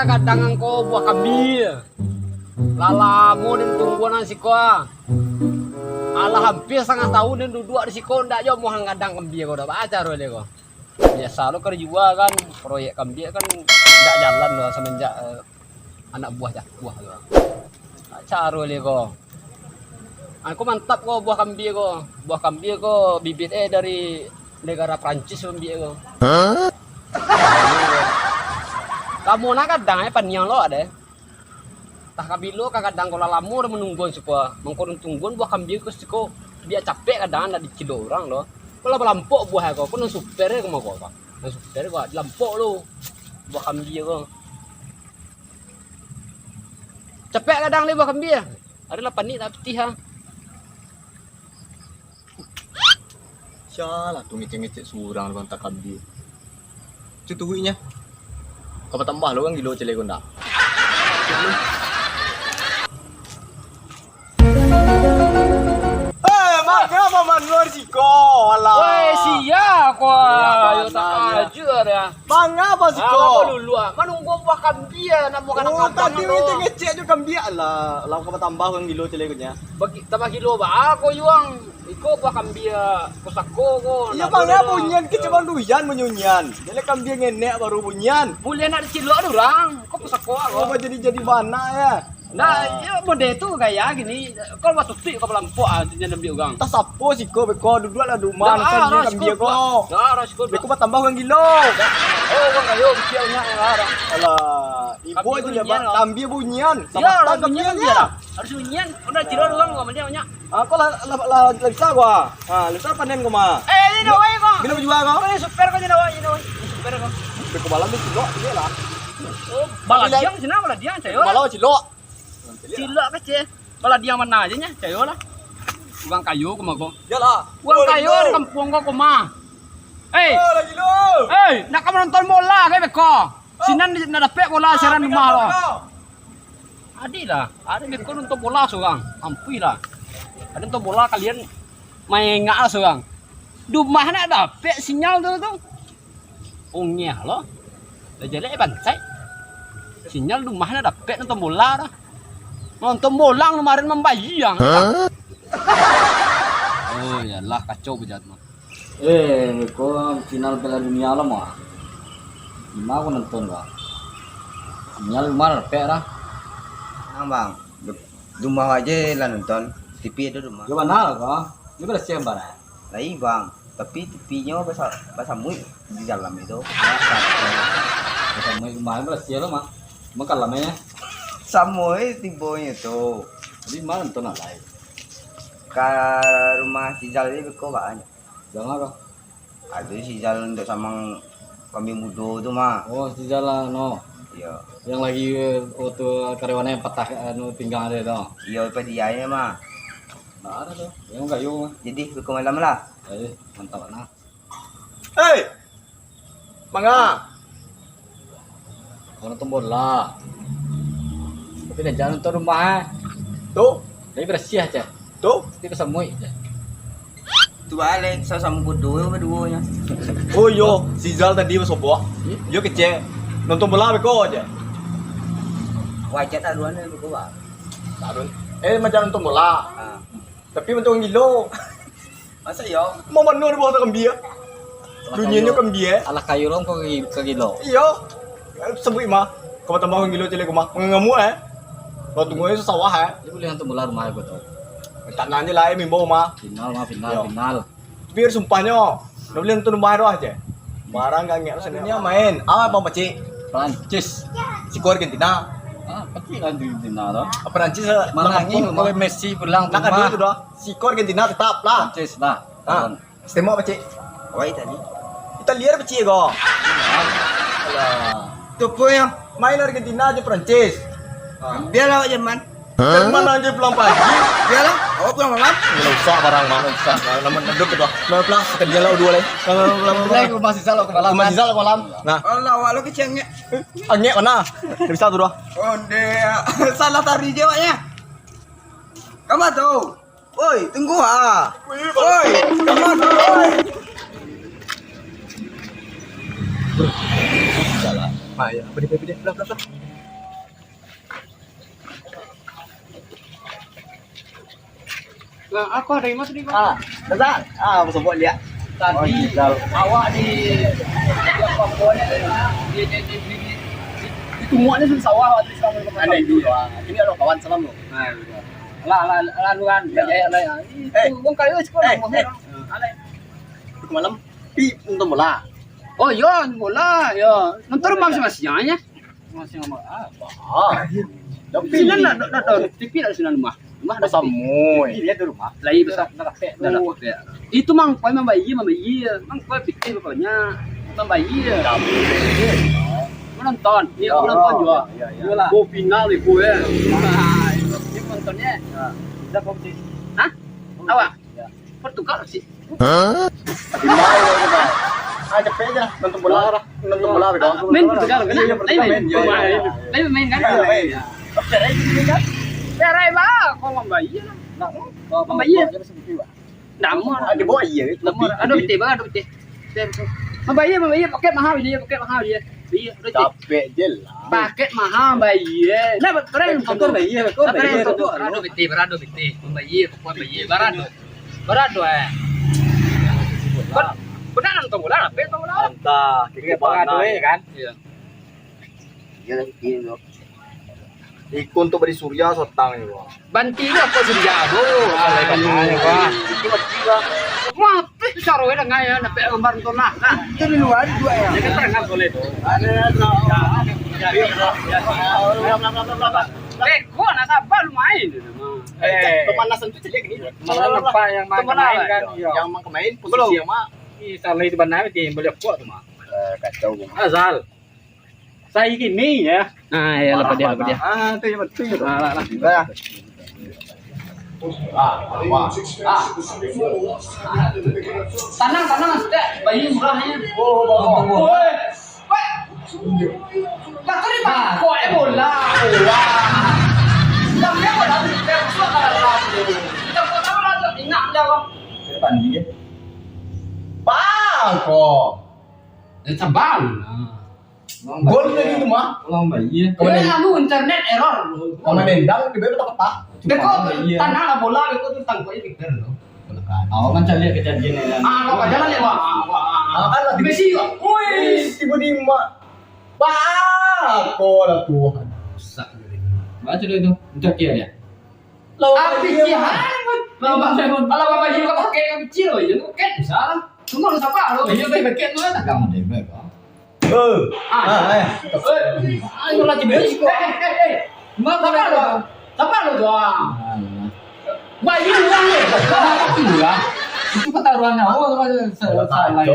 kadang ko buah kambing. Lalamu dan tungguan siko. Alah hampir setengah tahun dan duduk di siko ndak yo mau ngadang kambing ko udah baca ro ko. Biasa lo kerja juga kan proyek kambing kan ndak jalan lo semenjak anak buah buah lo. Baca ro ko. Aku mantap kok buah kambing ko. Buah kambing ko bibit dari negara Prancis kambing ko. Kamu nak kadang paniang lo ada. Tah kabilo kadang kalau lamur menungguan suka mengkurung tungguan buah kambing ko siko dia capek kadang ada di kilo orang lo. Kalau lampok buah ko pun super ko mau ko. Nang super ko lampok lo. Buah kambing ko. Capek kadang le buah kambing. Ada lah panik tak petih ha. Syahlah tuh ngecek-ngecek surang bang tak kambing. Cutuinya. Kau tambah lo kan gilo celek kau ndak. Kenapa manual sih kau? Woi sia ko. Ayo tak ajar ya. Bang apa sih Apa kau? dulu ah? Manunggu buah kambing nak mau kadang Tadi ngecek juga kambing lah. Lau kau tambah kan gilo celek kau. Bagi tambah kilo ba ako yuang iko buah kambing kusako ko. Iya bang ya bunyian keceban duyan menyunyian. Jadi kambing nenek baru bunyian. Boleh nak dicilo orang. Kok kusako ako. Apa jadi mana ya? Nah, ya mode itu kayak gini. Kalau waktu tuh kau melampau aja nambi ugang. Tas sapo sih kau beko duduk lah duman kan dia kambing kau. Dah, raskut. Beko tambah kan gilo. Oh, bang kayo bikianya orang. Alah, ibu aja lebat kambing bunyian. Ya, orang bunyian dia. Harus bunyian. Udah cilo doang kau dia. Aku lah lebsa gua. Ah, lebsa panen gua mah. Ini dawai kok. Gila juga kau. Ini super kau dawai ini. Super kau. Beko balang di kilo dia lah. Oh, baladiang sini baladiang cayo. Balang cilo. Cilo kecil. Baladiang mana aja nya cayo lah. Uang kayu kau mau. Yalah. Uang kayu di kampung kau mah. Lagi lo. Nak kamu nonton bola kayak beko. Sinan nak dapat bola siaran rumah lo. Adi lah, ada beko nonton bola seorang. Ampui lah. Ada nonton bola kalian main ngak seorang. Rumah nak dapat sinyal tu. Ongnya lo. Dah jadi bansai. Sinyal rumah nak dapat nonton bola dah. Nonton bola kemarin membayang. Oh yalah kacau bejat mah. Kau final Piala Dunia lah mah. Gimana aku nonton bang? Sinyal mana repek dah. Bang, rumah aja lah nonton. TV itu rumah. Coba nal kau. Ini beres siapa dah? Lagi bang, tapi TV-nya bahasa mui di dalam itu. Kita main kemarin beres siapa mah? Makan lamanya. Samui tibonya itu. Jadi mana nonton apa? Ke rumah si Zal ini kok banyak. Jangan kau. Ada si Zal untuk sama kambing muda itu mah. Oh di jalan no. Iya. Yang lagi waktu karyawannya patah anu pinggang ada tu. Iya apa dia ya mah. Nah ada tu. Yang kayu mah. Jadi ke malam lah. Mantap nah. Mangga. Kau nonton bola. Tapi dah jangan nonton rumah. Tuh, Tapi bersih aja. tuh. Tapi kesemui aja. Tu balik sama berdua-duanya. Oh yo, si Zal tadi bersoboh. Yo kecek. Nonton bola beko aja. Wajar tak duanya berdua. Tarun. Macam nonton bola. Tapi macam gilo. Masa yo? Mau mana buat kambing? Dunianya kambing. Alah kayu long kau ke kilo. Iyo. Sebut mah. Kau tambah gilo celek mah. Mengamu Kau tunggu itu sawah Dia boleh nonton bola rumah aku tu. Tak nanya lah mimbo mah. Final mah Yo. final. Biar sumpahnya. Dah boleh nonton rumah doh aja. Barang gak ngek senenya main. Apa pacik? Prancis. Si Argentina. Pasti kan di final tu. Perancis Mana ni kalau Messi pulang nak dulu tu dah. Si Argentina tetap lah. Prancis lah. Sistem apa pacik? Wai tadi. Italia pacik kau. Alah. Tu pun yang Main Argentina aja Perancis. biarlah zaman. Dari mana aja pulang pagi? Biarlah. Awak pulang malam. Nggak usah barang mah. Nggak usah. Nama neduk itu. Nama plus kerja lah dua lagi. Lagi masih salah ke malam. Masih salah kolam. Nah, Allah awak lu kecengnya. angin mana? Bisa tuh dah. Oh dia salah tari jawabnya. Kamu tahu? Woi, tunggu ah. Woi, kamu tahu? Woi. Salah. Ah ya, beri. Belah. Nah, aku ada yang masuk di Ah, Dazal. Ah, masuk buat lihat. tadi. Awak di Papua di tumuannya sudah sawah waktu selama Ada dulu. Ini ada kawan salam lo. lah luan ya lah itu wong kali sekolah mau alai Malam pi nonton bola. oh iya bola ya nonton masing-masing ya masing tapi sini ada TV ada sini rumah Ada samu. Ini dia di rumah. lagi besar itu mang koi membayi mang koi pikir pokoknya membayi mau nonton iya mau nonton juga go final nih gue ini nontonnya Kita kau sih. hah awak Portugal sih Ah, cepet aja nonton bola lah. Nonton bola dong. main Portugal kan Iya, Portugal main. main kan Oke, ini kan. Perai ba kok membayi lah membayi ndak mau Ada bawa iya. aduh bete ba aduh bete membayi paket mahal dia iya udah Capek jelas. paket mahal bayi nah keren Nonton bayi, aduh bete membayi pokok bayi barado benar nonton bola apa nonton bola Entah, kira apa kan? iya Iya, ini loh. Ikut untuk beri surya sotang ini loh. banti lu apa sudah jabo mati saroe dah ngaya nape gambar nonton lah Itu di luar dua ya. jadi terang boleh tuh kok nak sabar lu main Pemanasan itu jelek nih. Mana nampak yang main kan Yang mang kemain posisi yang mah salah itu benar itu boleh kuat tuh mah kacau. asal saya gini ya nah ya lepas dia Ah, itu yang betul. lah Ya. tanang maksudnya bayi murahnya woi bakal di kok bola tapi bola kita suka kalah kita kota bola ingat jawab Pandi. Kok. sabal Gol dari rumah. ini anu internet error Komen dendang di bawah tak. beko tanang lah bola beko tuh tangkoi pikir loh Awak kan cari kejadian ya. ah kok jalan ya wah Kan di besi kok Wih, tiba-tiba. Kok lah Tuhan. Baca dulu itu. Udah kia dia. Tapi kian, kalau bapak juga pakai yang kecil loh, jadi pakai salah. Cuma lu siapa lo? Iya pakai tuh tak Kamu deh, Beb. ayo lagi beli kok. Mau apa lo? Siapa lo doang? Bayi uang ya, Iya. Itu ketaruhannya awal salah ya.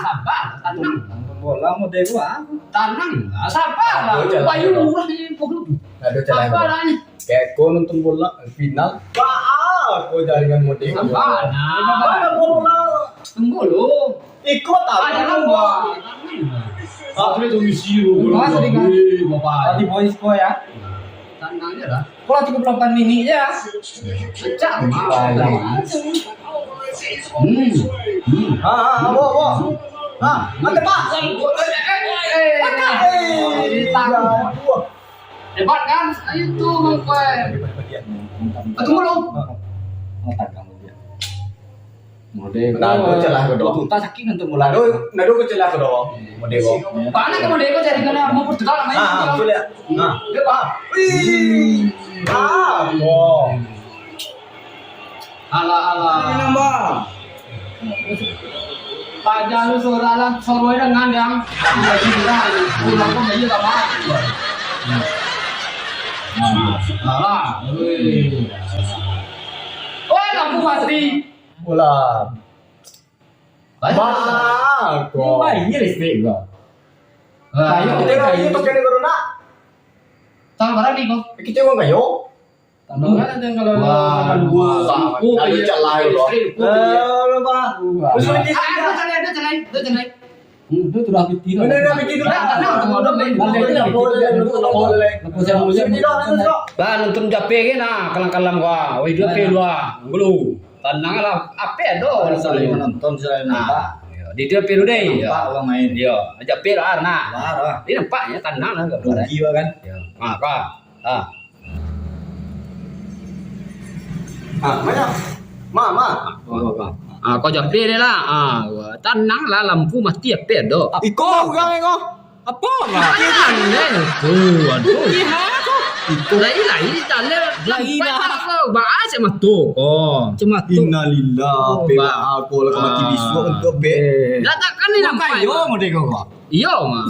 sabar, tenang. Bola mau deh gua. Tanang, sabar lah. Bayi uang ini pokoknya. Aduh jalan. Sabar aja. Kayak kau nonton bola final. Kau jaringan model. Sabar. Mana bola? Tunggu lo. Ikut Ada kan gua. Apa itu misi lo? Mas, tadi kan. Bapak. Tadi boys boy ya. Tanangnya lah. Bola 38 mini ya. Pecah. Bo. Mantap Pak. Hebat kan? Itu mengkoi. Tunggu lo. Otak kamu dia. Mode Nado celah ko do. Tuta saking untuk bola. Nado ko celah ko do. Mode ko. Paano ka mo deko jadi kana mo Portugal main? Sudah. Di ba? Ko. Ala. Ini nambah. Pajan lu suralan soroi dengan yang lagi berat. Pulang kok bayi enggak mau. Alah. Oh, lampu mati. Bola. Ko. Bayi listrik gua. Ayo, Kita ini pakai ni corona. tang barang di kok. Kita ko kayo. Tambah kan ada kalau Nado celah ko. Pak. Itu sudah pitir. Lah nonton jape ke na kalang-kalang gua. Woi jape lu ah. Gulu. Tanang lah ape do. Selain menonton selain nampak. Di jape lu deh. Nampak orang main. Dia jape lah na. Lah, Ini nampaknya tanang lah enggak rugi kan. Ah, kah? Ah. Mana? Ma. Kau jangan pede lah. Tenang lah lampu mati ya pedo. Iko gang iko. Apa lah? Tuh, aduh. Lai jalan lagi dah. Bahasa mah tuh. Cuma tuh. Innalillah. Peba aku lah mati bisu untuk be. Dah takkan ni nampai. Kayo mo deh kok. Iya mah.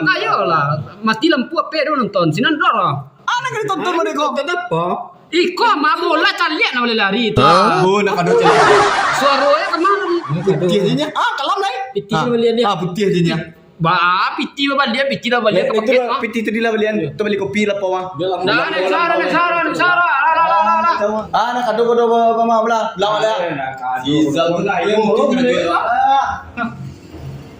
Kayo lah. Mati lampu apa dia nonton sinan dor. Anak kali tonton mo deh kok. Kenapa? Iko mah bola calian nak boleh lari tu. Oh, nak kado cek. Suaranya kemana? Putih aja nya. Kalam lai. Piti balian dia. Putih aja nya. Piti balian, piti dah balian ke paket mah. Piti tu dilah balian. Tu beli kopi lah pawang. Dah nak Sara. Nak kado ma belah. Lawa dah. Sizal pun yang tu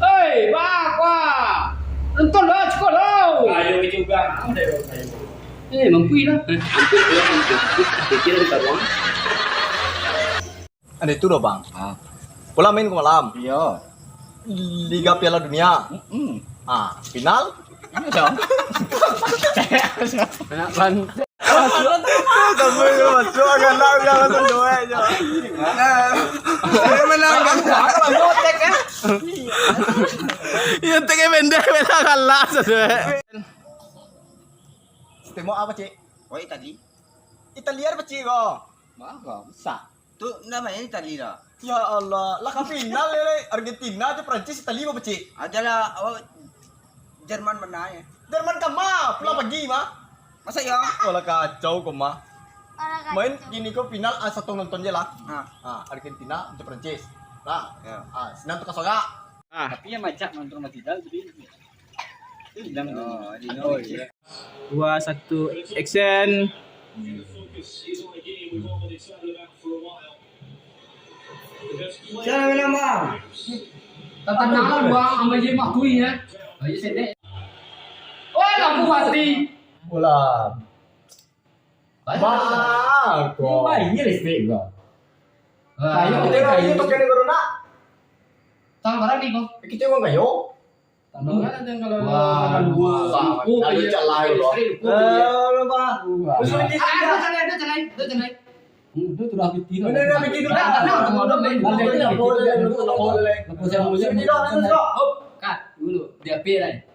Hei, wah. Nonton lah, cukup lah. Kayo juga. Ada kayo. Mampu lah. Pikir di kawan. Ada itu doh bang. Bola main ke malam. Iya. Liga Piala Dunia. Final. Kamu masuk agak nak jangan doa aja. Saya menang. Yang tengah pendek menang kalah sudah. Temo apa cik? Woi tadi. Italia apa cik kok? Maka besar. Tu namanya tadi dah. Ya Allah, lah kan final le Argentina aja Prancis Italia apa cik? Adalah Jerman menang ya. Jerman kemah, pulang pagi mah. Masa ya? Wala kacau kok mah. Main gini kok final satu nonton je lah. Argentina aja Prancis. Lah, senang tu kasoga. Tapi yang macam nonton mati dal jadi. Oh, 2, 1, action. Siapa nama? Tata nama buang sama je mak tui ya. Ayo sedek. Oh, lampu mati. Bola. Bah, kok. Baiknya listrik gua. Kayo kita kayo to kene corona. Tang barang ni kau. Kita ngomong kayo. Mana ada kalau Wah, dua lampu ada calai loh. Apa? Ada jalan. Itu sudah piti. Benar dah piti tu. Kat dulu dia pay